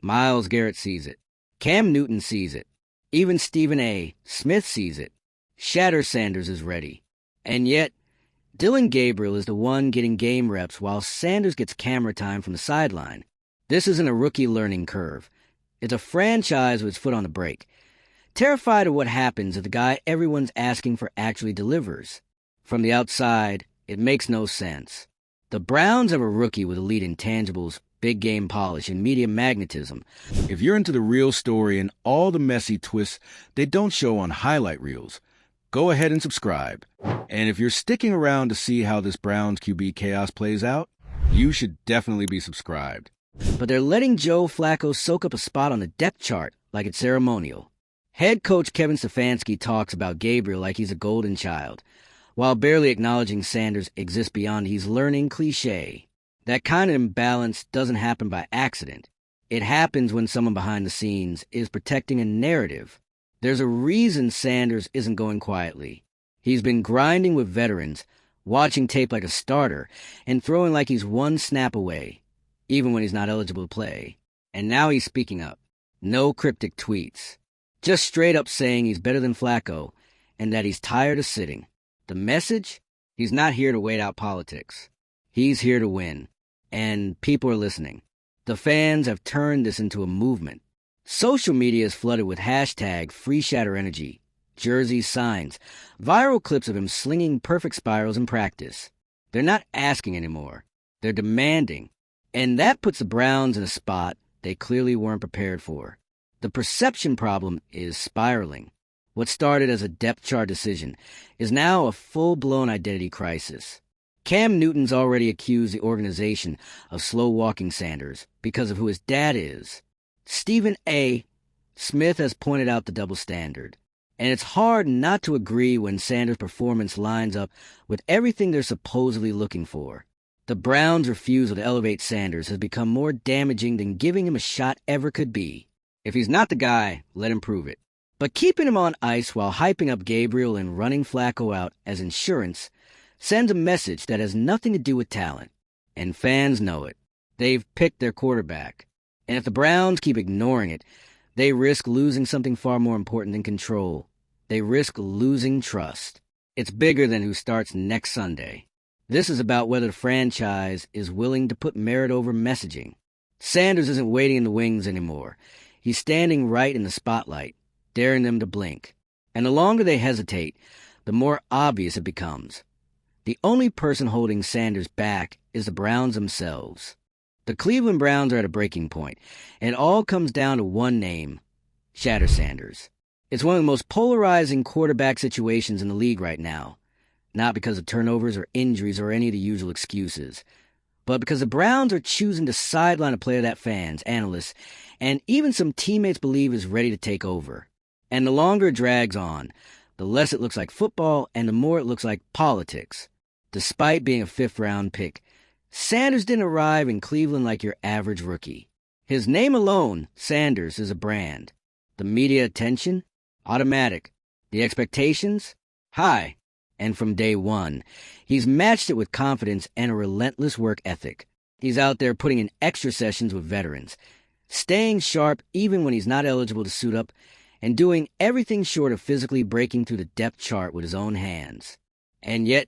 Myles Garrett sees it. Cam Newton sees it. Even Stephen A. Smith sees it. Shatter Sanders is ready. And yet, Dillon Gabriel is the one getting game reps while Sanders gets camera time from the sideline. This isn't a rookie learning curve. It's a franchise with its foot on the brake, terrified of what happens if the guy everyone's asking for actually delivers. From the outside, it makes no sense. The Browns have a rookie with elite intangibles, big game polish, and media magnetism. If you're into the real story and all the messy twists they don't show on highlight reels, go ahead and subscribe. And if you're sticking around to see how this Browns QB chaos plays out, you should definitely be subscribed. But they're letting Joe Flacco soak up a spot on the depth chart like it's ceremonial. Head coach Kevin Stefanski talks about Gabriel like he's a golden child, while barely acknowledging Sanders exists beyond he's learning cliché. That kind of imbalance doesn't happen by accident. It happens when someone behind the scenes is protecting a narrative. There's a reason Sanders isn't going quietly. He's been grinding with veterans, watching tape like a starter, and throwing like he's one snap away, even when he's not eligible to play. And now he's speaking up. No cryptic tweets. Just straight up saying he's better than Flacco and that he's tired of sitting. The message? He's not here to wait out politics. He's here to win. And people are listening. The fans have turned this into a movement. Social media is flooded with hashtag #FreeShatterEnergy, jerseys, signs, viral clips of him slinging perfect spirals in practice. They're not asking anymore. They're demanding. And that puts the Browns in a spot they clearly weren't prepared for. The perception problem is spiraling. What started as a depth chart decision is now a full-blown identity crisis. Cam Newton's already accused the organization of slow-walking Sanders because of who his dad is. Stephen A. Smith has pointed out the double standard. And it's hard not to agree when Sanders' performance lines up with everything they're supposedly looking for. The Browns' refusal to elevate Sanders has become more damaging than giving him a shot ever could be. If he's not the guy, let him prove it. But keeping him on ice while hyping up Gabriel and running Flacco out as insurance sends a message that has nothing to do with talent. And fans know it. They've picked their quarterback. And if the Browns keep ignoring it, they risk losing something far more important than control. They risk losing trust. It's bigger than who starts next Sunday. This is about whether the franchise is willing to put merit over messaging. Sanders isn't waiting in the wings anymore. He's standing right in the spotlight, daring them to blink. And the longer they hesitate, the more obvious it becomes. The only person holding Sanders back is the Browns themselves. The Cleveland Browns are at a breaking point, and it all comes down to one name, Shatter Sanders. It's one of the most polarizing quarterback situations in the league right now, not because of turnovers or injuries or any of the usual excuses, but because the Browns are choosing to sideline a player that fans, analysts, and even some teammates believe is ready to take over. And the longer it drags on, the less it looks like football and the more it looks like politics. Despite being a fifth-round pick, Sanders didn't arrive in Cleveland like your average rookie. His name alone, Sanders, is a brand. The media attention? Automatic. The expectations? High. And from day one, he's matched it with confidence and a relentless work ethic. He's out there putting in extra sessions with veterans, staying sharp even when he's not eligible to suit up, and doing everything short of physically breaking through the depth chart with his own hands. And yet,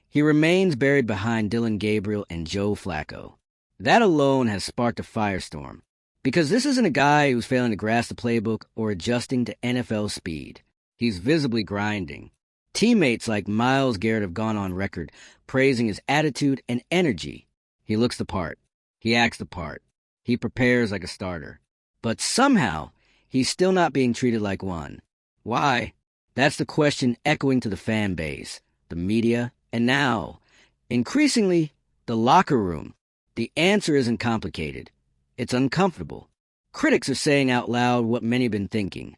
he remains buried behind Dillon Gabriel and Joe Flacco. That alone has sparked a firestorm, because this isn't a guy who's failing to grasp the playbook or adjusting to NFL speed. He's visibly grinding. Teammates like Myles Garrett have gone on record praising his attitude and energy. He looks the part. He acts the part. He prepares like a starter. But somehow, he's still not being treated like one. Why? That's the question echoing to the fan base, the media, and now, increasingly, the locker room. The answer isn't complicated. It's uncomfortable. Critics are saying out loud what many have been thinking.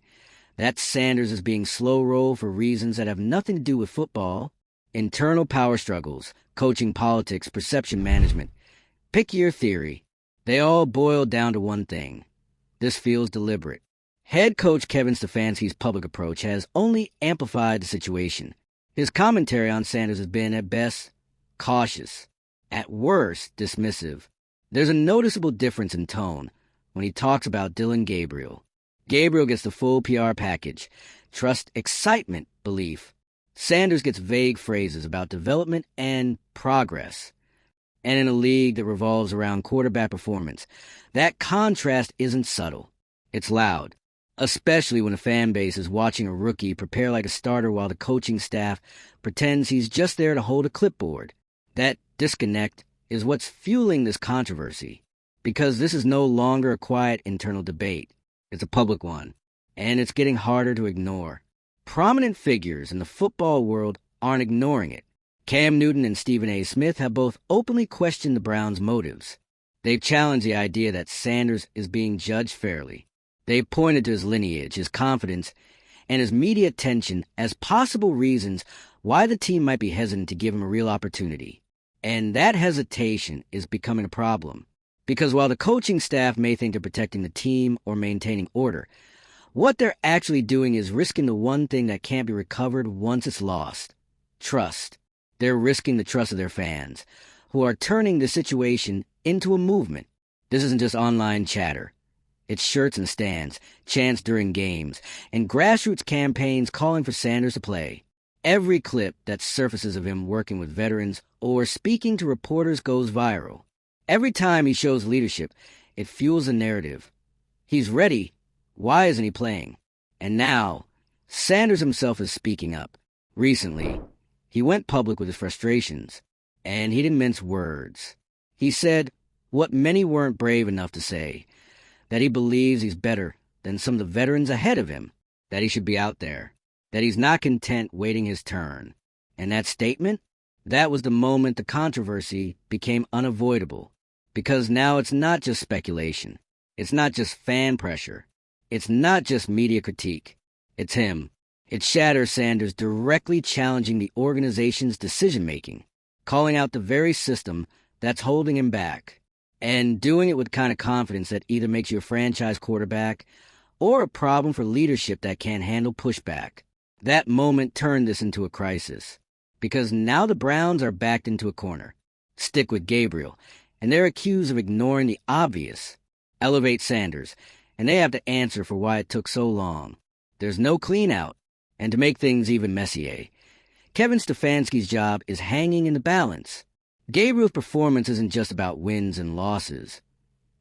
That Sanders is being slow-rolled for reasons that have nothing to do with football. Internal power struggles, coaching politics, perception management. Pick your theory. They all boil down to one thing. This feels deliberate. Head coach Kevin Stefanski's public approach has only amplified the situation. His commentary on Sanders has been, at best, cautious. At worst, dismissive. There's a noticeable difference in tone. when he talks about Dylan Gabriel. Gabriel gets the full PR package: trust, excitement, belief. Sanders gets vague phrases about development and progress. And in a league that revolves around quarterback performance, that contrast isn't subtle. It's loud, especially when a fan base is watching a rookie prepare like a starter while the coaching staff pretends he's just there to hold a clipboard. That disconnect is what's fueling this controversy, because this is no longer a quiet internal debate. It's a public one, and it's getting harder to ignore. Prominent figures in the football world aren't ignoring it. Cam Newton and Stephen A. Smith have both openly questioned the Browns' motives. They've challenged the idea that Sanders is being judged fairly. They've pointed to his lineage, his confidence, and his media attention as possible reasons why the team might be hesitant to give him a real opportunity. And that hesitation is becoming a problem. Because while the coaching staff may think they're protecting the team or maintaining order, what they're actually doing is risking the one thing that can't be recovered once it's lost: trust. They're risking the trust of their fans, who are turning the situation into a movement. This isn't just online chatter. It's shirts and stands, chants during games, and grassroots campaigns calling for Sanders to play. Every clip that surfaces of him working with veterans or speaking to reporters goes viral. Every time he shows leadership, it fuels a narrative. He's ready. Why isn't he playing? And now, Sanders himself is speaking up. Recently, he went public with his frustrations, and he didn't mince words. He said what many weren't brave enough to say: that he believes he's better than some of the veterans ahead of him, that he should be out there, that he's not content waiting his turn. And that statement, that was the moment the controversy became unavoidable, because now it's not just speculation. It's not just fan pressure. It's not just media critique. It's him. It's Shatter Sanders directly challenging the organization's decision-making, calling out the very system that's holding him back, and doing it with the kind of confidence that either makes you a franchise quarterback or a problem for leadership that can't handle pushback. That moment turned this into a crisis, because now the Browns are backed into a corner. Stick with Gabriel, and they're accused of ignoring the obvious. Elevate Sanders, and they have to answer for why it took so long. There's no clean-out. And to make things even messier, Kevin Stefanski's job is hanging in the balance. Gabriel's performance isn't just about wins and losses.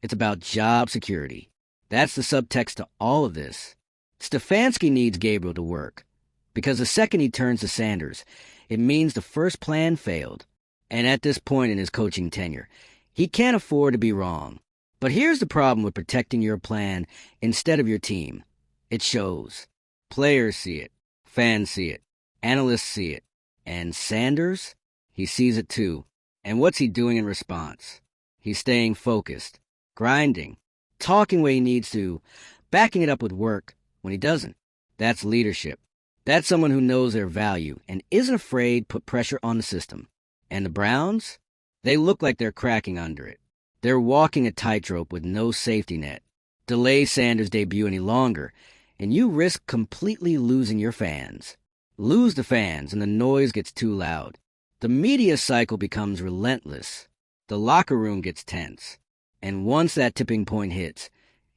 It's about job security. That's the subtext to all of this. Stefanski needs Gabriel to work, because the second he turns to Sanders, it means the first plan failed. And at this point in his coaching tenure, he can't afford to be wrong. But here's the problem with protecting your plan instead of your team. It shows. Players see it. Fans see it. Analysts see it. And Sanders? He sees it too. And what's he doing in response? He's staying focused, grinding, talking when he needs to, backing it up with work when he doesn't. That's leadership. That's someone who knows their value and isn't afraid to put pressure on the system. And the Browns? They look like they're cracking under it. They're walking a tightrope with no safety net. Delay Sanders' debut any longer, and you risk completely losing your fans. Lose the fans, and the noise gets too loud. The media cycle becomes relentless. The locker room gets tense. And once that tipping point hits,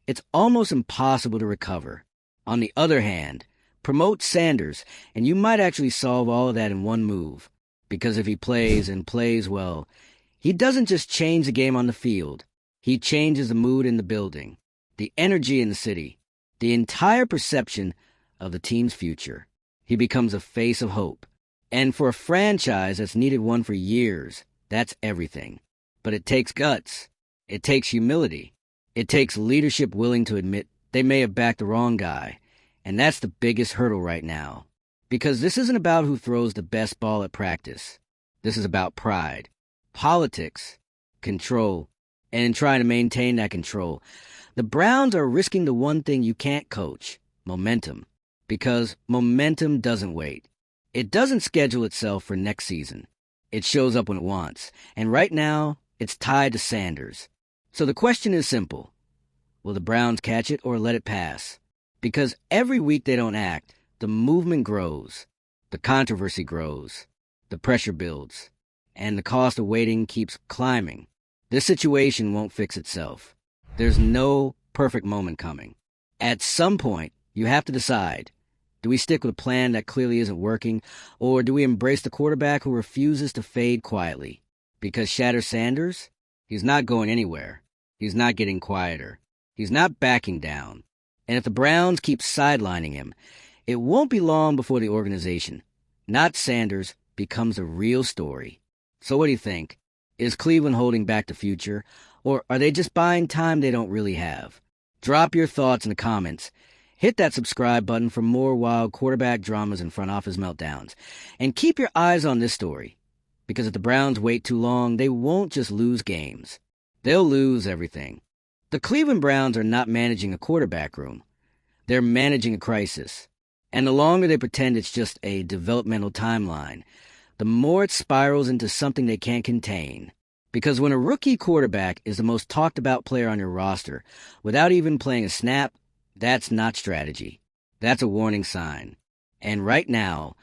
it's almost impossible to recover. On the other hand, promote Sanders, and you might actually solve all of that in one move. Because if he plays and plays well, he doesn't just change the game on the field. He changes the mood in the building, the energy in the city, the entire perception of the team's future. He becomes a face of hope. And for a franchise that's needed one for years, that's everything. But it takes guts. It takes humility. It takes leadership willing to admit they may have backed the wrong guy. And that's the biggest hurdle right now. Because this isn't about who throws the best ball at practice. This is about pride, politics, control. And in trying to maintain that control, the Browns are risking the one thing you can't coach: momentum. Because momentum doesn't wait. It doesn't schedule itself for next season. It shows up when it wants. And right now, it's tied to Sanders. So the question is simple. Will the Browns catch it or let it pass? Because every week they don't act, the movement grows. The controversy grows. The pressure builds. And the cost of waiting keeps climbing. This situation won't fix itself. There's no perfect moment coming. At some point, you have to decide. Do we stick with a plan that clearly isn't working, or do we embrace the quarterback who refuses to fade quietly? Because Shatter Sanders? He's not going anywhere. He's not getting quieter. He's not backing down. And if the Browns keep sidelining him, it won't be long before the organization, not Sanders, becomes a real story. So what do you think? Is Cleveland holding back the future, or are they just buying time they don't really have? Drop your thoughts in the comments. Hit that subscribe button for more wild quarterback dramas and front office meltdowns. And keep your eyes on this story, because if the Browns wait too long, they won't just lose games. They'll lose everything. The Cleveland Browns are not managing a quarterback room. They're managing a crisis. And the longer they pretend it's just a developmental timeline, the more it spirals into something they can't contain. Because when a rookie quarterback is the most talked about player on your roster, without even playing a snap, that's not strategy. That's a warning sign. And right now,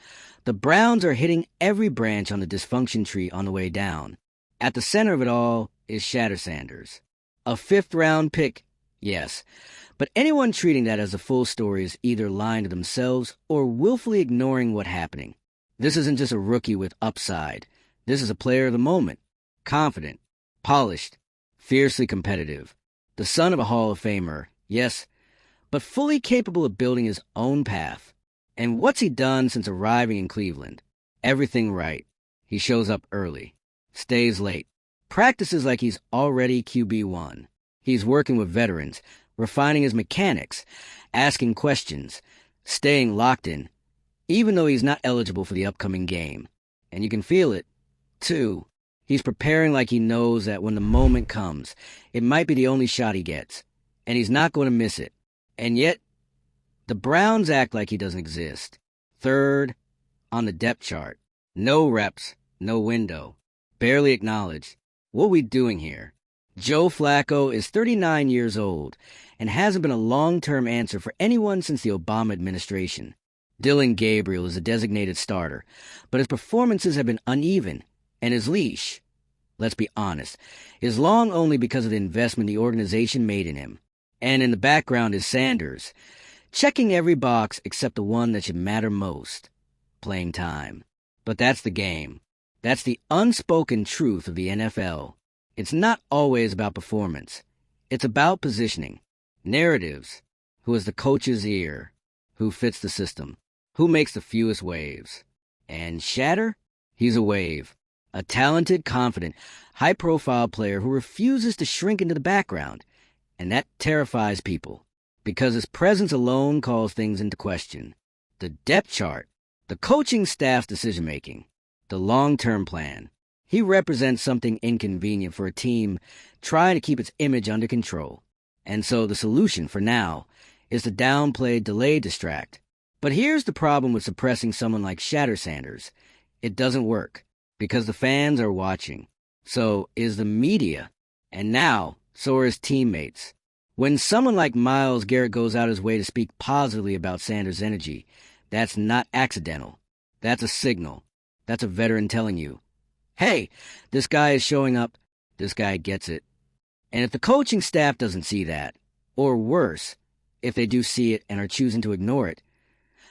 the Browns are hitting every branch on the dysfunction tree on the way down. At the center of it all is Shatter Sanders. A fifth-round pick, yes. But anyone treating that as a full story is either lying to themselves or willfully ignoring what's happening. This isn't just a rookie with upside. This is a player of the moment. Confident, polished, fiercely competitive. The son of a Hall of Famer, yes, but fully capable of building his own path. And what's he done since arriving in Cleveland? Everything right. He shows up early, stays late, practices like he's already QB1. He's working with veterans, refining his mechanics, asking questions, staying locked in, even though he's not eligible for the upcoming game. And you can feel it, too. He's preparing like he knows that when the moment comes, it might be the only shot he gets, and he's not going to miss it. And yet, the Browns act like he doesn't exist. Third on the depth chart. No reps, no window. Barely acknowledged. What are we doing here? Joe Flacco is 39 years old and hasn't been a long-term answer for anyone since the Obama administration. Dillon Gabriel is a designated starter, but his performances have been uneven, and his leash, let's be honest, is long only because of the investment the organization made in him. And in the background is Sanders, checking every box except the one that should matter most, playing time. But that's the game. That's the unspoken truth of the NFL. It's not always about performance. It's about positioning, narratives, who is the coach's ear, who fits the system, who makes the fewest waves. And Shatter? He's a wave. A talented, confident, high-profile player who refuses to shrink into the background. And that terrifies people, because his presence alone calls things into question. The depth chart, the coaching staff's decision-making, the long-term plan. He represents something inconvenient for a team trying to keep its image under control. And so the solution, for now, is to downplay, delay, distract. But here's the problem with suppressing someone like Shatter Sanders. It doesn't work, because the fans are watching. So is the media. And now, so are his teammates. When someone like Myles Garrett goes out his way to speak positively about Sanders' energy, that's not accidental. That's a signal. That's a veteran telling you, hey, this guy is showing up. This guy gets it. And if the coaching staff doesn't see that, or worse, if they do see it and are choosing to ignore it,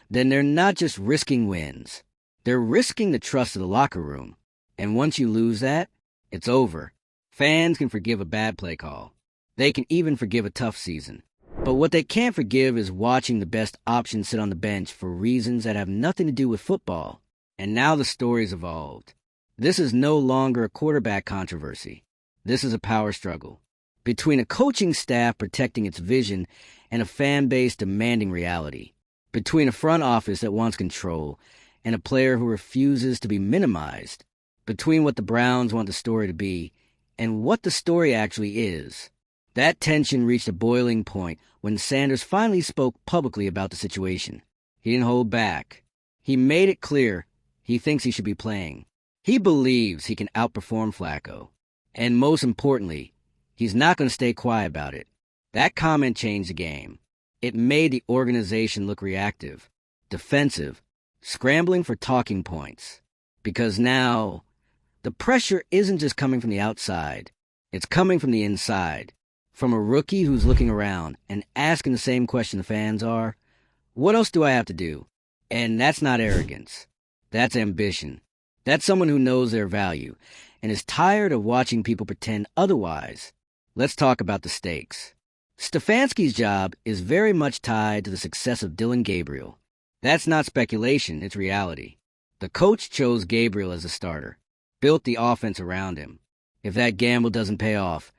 then they're not just risking wins. They're risking the trust of the locker room. And once you lose that, it's over. Fans can forgive a bad play call. They can even forgive a tough season. But what they can't forgive is watching the best option sit on the bench for reasons that have nothing to do with football. And now the story's evolved. This is no longer a quarterback controversy. This is a power struggle between a coaching staff protecting its vision and a fan base demanding reality. Between a front office that wants control and a player who refuses to be minimized. Between what the Browns want the story to be and what the story actually is. That tension reached a boiling point when Sanders finally spoke publicly about the situation. He didn't hold back. He made it clear he thinks he should be playing. He believes he can outperform Flacco. And most importantly, he's not going to stay quiet about it. That comment changed the game. It made the organization look reactive, defensive, scrambling for talking points. Because now, the pressure isn't just coming from the outside. It's coming from the inside. From a rookie who's looking around and asking the same question the fans are, what else do I have to do? And that's not arrogance. That's ambition. That's someone who knows their value and is tired of watching people pretend otherwise. Let's talk about the stakes. Stefanski's job is very much tied to the success of Dillon Gabriel. That's not speculation, it's reality. The coach chose Gabriel as a starter, built the offense around him. If that gamble doesn't pay off,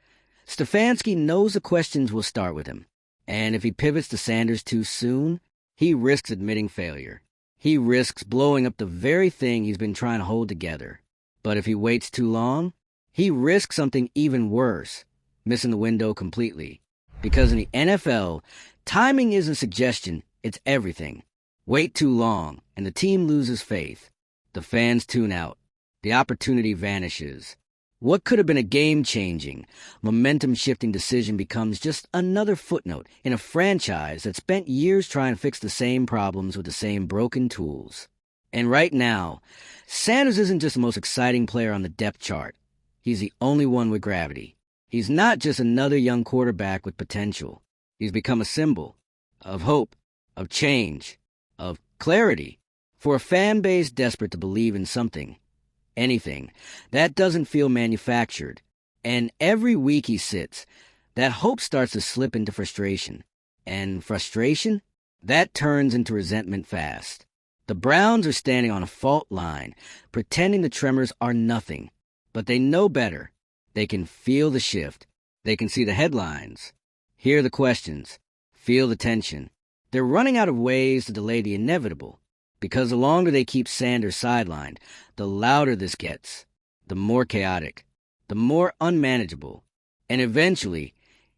Stefanski knows the questions will start with him. And if he pivots to Sanders too soon, he risks admitting failure. He risks blowing up the very thing he's been trying to hold together. But if he waits too long, he risks something even worse, missing the window completely. Because in the NFL, timing isn't suggestion, it's everything. Wait too long, and the team loses faith. The fans tune out. The opportunity vanishes. What could have been a game-changing, momentum-shifting decision becomes just another footnote in a franchise that spent years trying to fix the same problems with the same broken tools. And right now, Sanders isn't just the most exciting player on the depth chart. He's the only one with gravity. He's not just another young quarterback with potential. He's become a symbol of hope, of change, of clarity, for a fan base desperate to believe in something. Anything that doesn't feel manufactured. And every week he sits, that hope starts to slip into frustration. And frustration? That turns into resentment fast. The Browns are standing on a fault line, pretending the tremors are nothing. But they know better. They can feel the shift. They can see the headlines, hear the questions, feel the tension. They're running out of ways to delay the inevitable. Because the longer they keep Sanders sidelined, the louder this gets, the more chaotic, the more unmanageable. And eventually,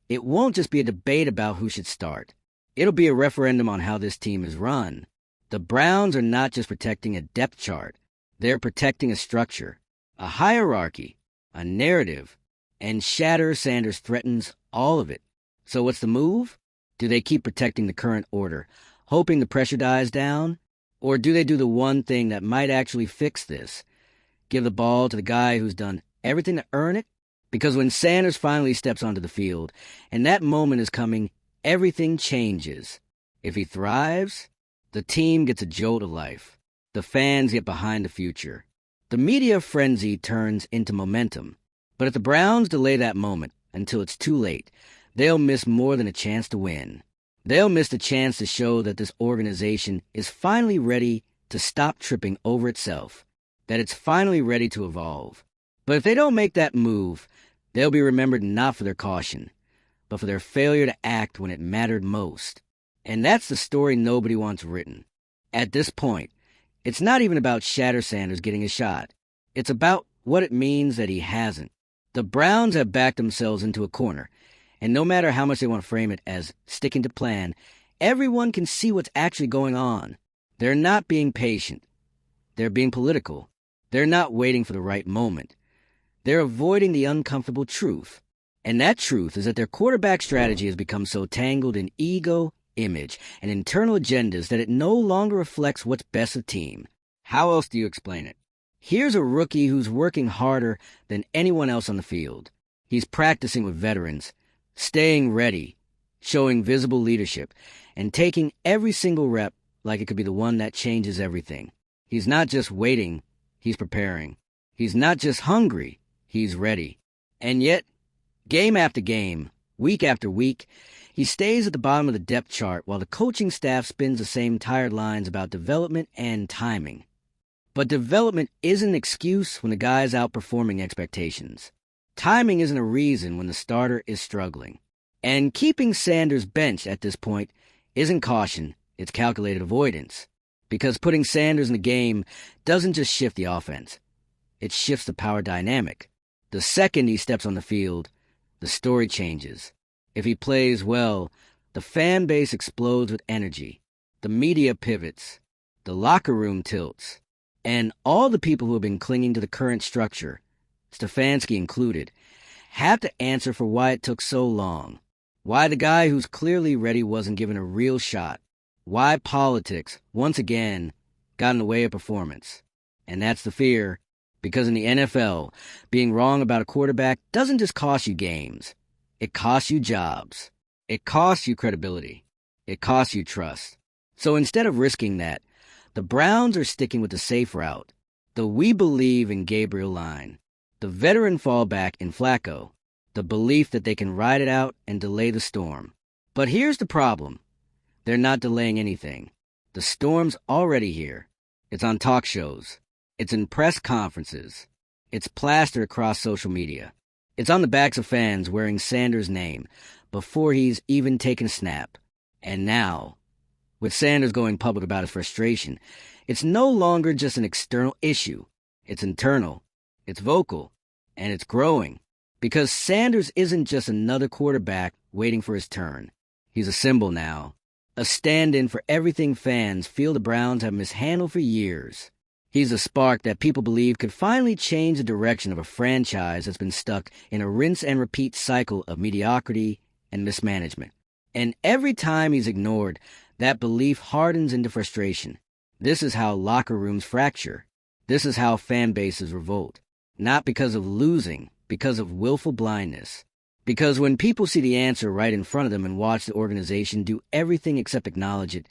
it won't just be a debate about who should start. It'll be a referendum on how this team is run. The Browns are not just protecting a depth chart. They're protecting a structure, a hierarchy, a narrative. And Shatter Sanders threatens all of it. So what's the move? Do they keep protecting the current order, hoping the pressure dies down? Or do they do the one thing that might actually fix this? Give the ball to the guy who's done everything to earn it? Because when Sanders finally steps onto the field, and that moment is coming, everything changes. If he thrives, the team gets a jolt of life. The fans get behind the future. The media frenzy turns into momentum. But if the Browns delay that moment until it's too late, they'll miss more than a chance to win. They'll miss the chance to show that this organization is finally ready to stop tripping over itself, that it's finally ready to evolve. But if they don't make that move, they'll be remembered not for their caution, but for their failure to act when it mattered most. And that's the story nobody wants written. At this point, it's not even about Shatter Sanders getting a shot. It's about what it means that he hasn't. The Browns have backed themselves into a corner, and no matter how much they want to frame it as sticking to plan, everyone can see what's actually going on. They're not being patient. They're being political. They're not waiting for the right moment. They're avoiding the uncomfortable truth. And that truth is that their quarterback strategy has become so tangled in ego, image, and internal agendas that it no longer reflects what's best of the team. How else do you explain it? Here's a rookie who's working harder than anyone else on the field. He's practicing with veterans, staying ready, showing visible leadership, and taking every single rep like it could be the one that changes everything. He's not just waiting, he's preparing. He's not just hungry, he's ready. And yet, game after game, week after week, he stays at the bottom of the depth chart while the coaching staff spins the same tired lines about development and timing. But development isn't an excuse when the guy's outperforming expectations. Timing isn't a reason when the starter is struggling. And keeping Sanders benched at this point isn't caution, it's calculated avoidance. Because putting Sanders in the game doesn't just shift the offense. It shifts the power dynamic. The second he steps on the field, the story changes. If he plays well, the fan base explodes with energy. The media pivots. The locker room tilts. And all the people who have been clinging to the current structure, Stefanski included, have to answer for why it took so long. Why the guy who's clearly ready wasn't given a real shot. Why politics, once again, got in the way of performance. And that's the fear, because in the NFL, being wrong about a quarterback doesn't just cost you games. It costs you jobs. It costs you credibility. It costs you trust. So instead of risking that, the Browns are sticking with the safe route, the "we believe in Gabriel" line, the veteran fallback in Flacco, the belief that they can ride it out and delay the storm. But here's the problem. They're not delaying anything. The storm's already here. It's on talk shows. It's in press conferences. It's plastered across social media. It's on the backs of fans wearing Sanders' name before he's even taken a snap. And now, with Sanders going public about his frustration, it's no longer just an external issue. It's internal. It's vocal. And it's growing. Because Sanders isn't just another quarterback waiting for his turn. He's a symbol now. A stand-in for everything fans feel the Browns have mishandled for years. He's a spark that people believe could finally change the direction of a franchise that's been stuck in a rinse-and-repeat cycle of mediocrity and mismanagement. And every time he's ignored, that belief hardens into frustration. This is how locker rooms fracture. This is how fan bases revolt. Not because of losing, because of willful blindness. Because when people see the answer right in front of them and watch the organization do everything except acknowledge it,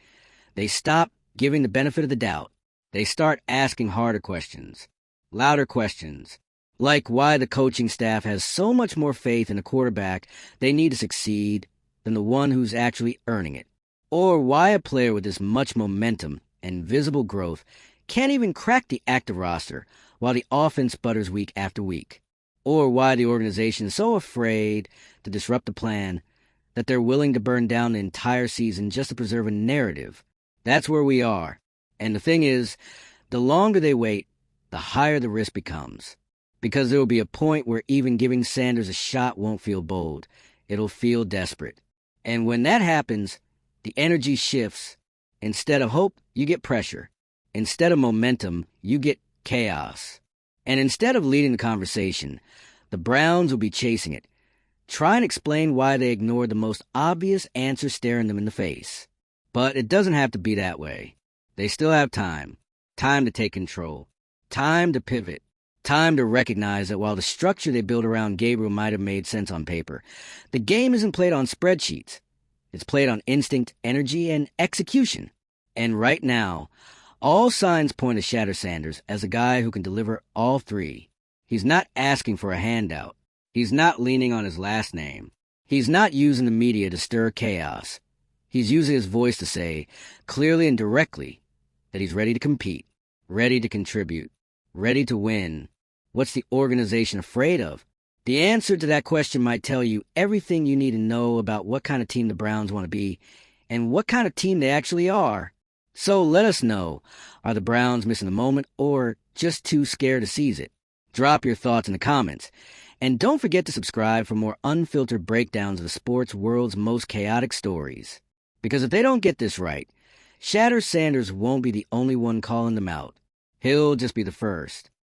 they stop giving the benefit of the doubt. They start asking harder questions, louder questions, like why the coaching staff has so much more faith in a quarterback they need to succeed than the one who's actually earning it. Or why a player with this much momentum and visible growth can't even crack the active roster while the offense sputters week after week. Or why the organization is so afraid to disrupt the plan that they're willing to burn down the entire season just to preserve a narrative. That's where we are. And the thing is, the longer they wait, the higher the risk becomes. Because there will be a point where even giving Sanders a shot won't feel bold. It'll feel desperate. And when that happens, the energy shifts. Instead of hope, you get pressure. Instead of momentum, you get chaos. And instead of leading the conversation, the Browns will be chasing it. Try and explain why they ignored the most obvious answer staring them in the face. But it doesn't have to be that way. They still have time. Time to take control. Time to pivot. Time to recognize that while the structure they built around Gabriel might have made sense on paper, the game isn't played on spreadsheets. It's played on instinct, energy, and execution. And right now, all signs point to Shatter Sanders as a guy who can deliver all three. He's not asking for a handout. He's not leaning on his last name. He's not using the media to stir chaos. He's using his voice to say, clearly and directly, that he's ready to compete, ready to contribute, ready to win. What's the organization afraid of? The answer to that question might tell you everything you need to know about what kind of team the Browns want to be and what kind of team they actually are. So let us know, are the Browns missing the moment or just too scared to seize it? Drop your thoughts in the comments. And don't forget to subscribe for more unfiltered breakdowns of the sports world's most chaotic stories. Because if they don't get this right, Shatter Sanders won't be the only one calling them out. He'll just be the first.